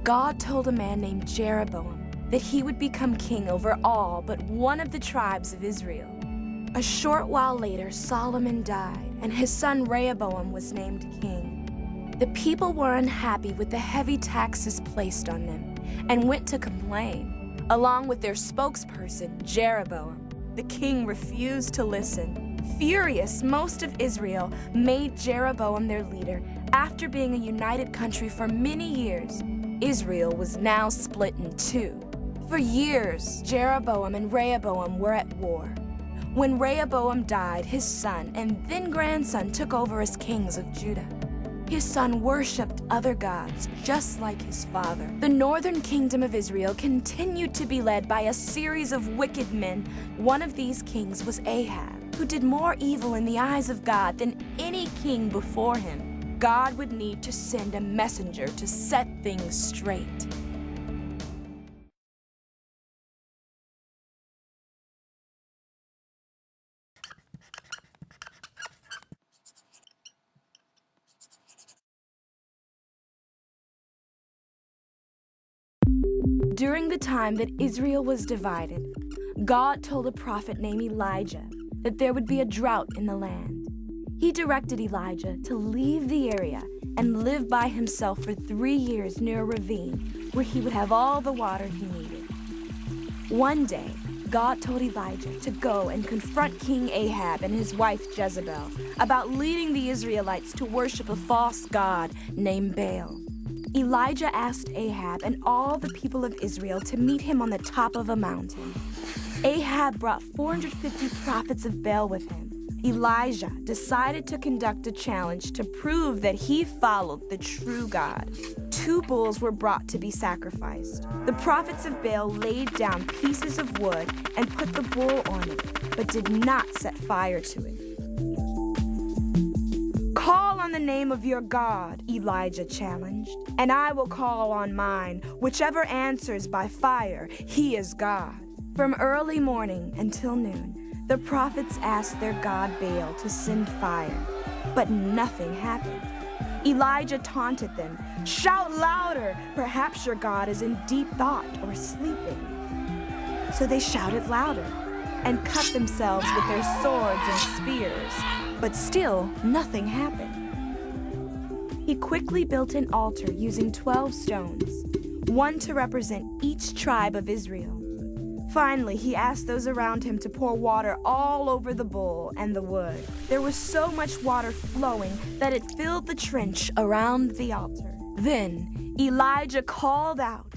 God told a man named Jeroboam that he would become king over all but one of the tribes of Israel. A short while later, Solomon died, and his son Rehoboam was named king. The people were unhappy with the heavy taxes placed on them and went to complain, along with their spokesperson, Jeroboam. The king refused to listen. Furious, most of Israel made Jeroboam their leader. After being a united country for many years, Israel was now split in two. For years, Jeroboam and Rehoboam were at war. When Rehoboam died, his son and then grandson took over as kings of Judah. His son worshipped other gods, just like his father. The northern kingdom of Israel continued to be led by a series of wicked men. One of these kings was Ahab, who did more evil in the eyes of God than any king before him. God would need to send a messenger to set things straight. During the time that Israel was divided, God told a prophet named Elijah that there would be a drought in the land. He directed Elijah to leave the area and live by himself for 3 years near a ravine where he would have all the water he needed. One day, God told Elijah to go and confront King Ahab and his wife Jezebel about leading the Israelites to worship a false god named Baal. Elijah asked Ahab and all the people of Israel to meet him on the top of a mountain. Ahab brought 450 prophets of Baal with him. Elijah decided to conduct a challenge to prove that he followed the true God. 2 bulls were brought to be sacrificed. The prophets of Baal laid down pieces of wood and put the bull on it, but did not set fire to it. Call on the name of your God, Elijah challenged, and I will call on mine. Whichever answers by fire, he is God. From early morning until noon, the prophets asked their god Baal to send fire, but nothing happened. Elijah taunted them, "Shout louder! Perhaps your God is in deep thought or sleeping." So they shouted louder and cut themselves with their swords and spears, but still nothing happened. He quickly built an altar using 12 stones, one to represent each tribe of Israel. Finally, he asked those around him to pour water all over the bull and the wood. There was so much water flowing that it filled the trench around the altar. Then Elijah called out,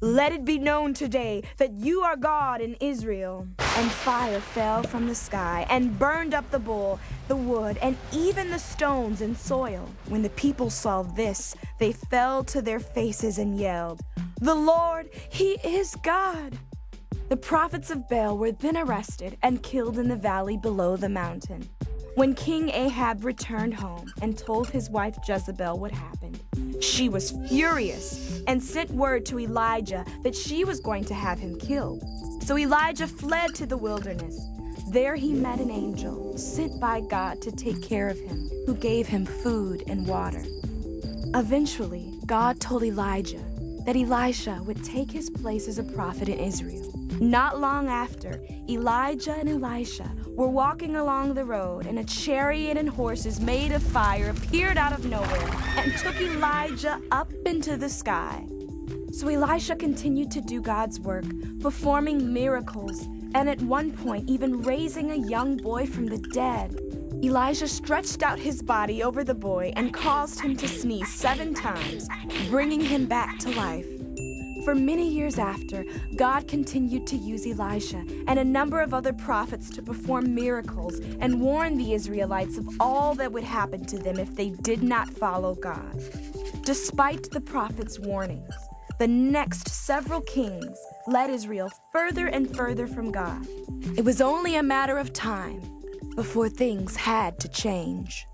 "Let it be known today that you are God in Israel." And fire fell from the sky and burned up the bull, the wood, and even the stones and soil. When the people saw this, they fell to their faces and yelled, "The Lord, He is God!" The prophets of Baal were then arrested and killed in the valley below the mountain. When King Ahab returned home and told his wife Jezebel what happened, she was furious and sent word to Elijah that she was going to have him killed. So Elijah fled to the wilderness. There he met an angel sent by God to take care of him, who gave him food and water. Eventually, God told Elijah that Elisha would take his place as a prophet in Israel. Not long after, Elijah and Elisha were walking along the road, and a chariot and horses made of fire appeared out of nowhere and took Elijah up into the sky. So Elisha continued to do God's work, performing miracles, and at one point even raising a young boy from the dead. Elijah stretched out his body over the boy and caused him to sneeze 7 times, bringing him back to life. For many years after, God continued to use Elisha and a number of other prophets to perform miracles and warn the Israelites of all that would happen to them if they did not follow God. Despite the prophets' warnings, the next several kings led Israel further and further from God. It was only a matter of time before things had to change.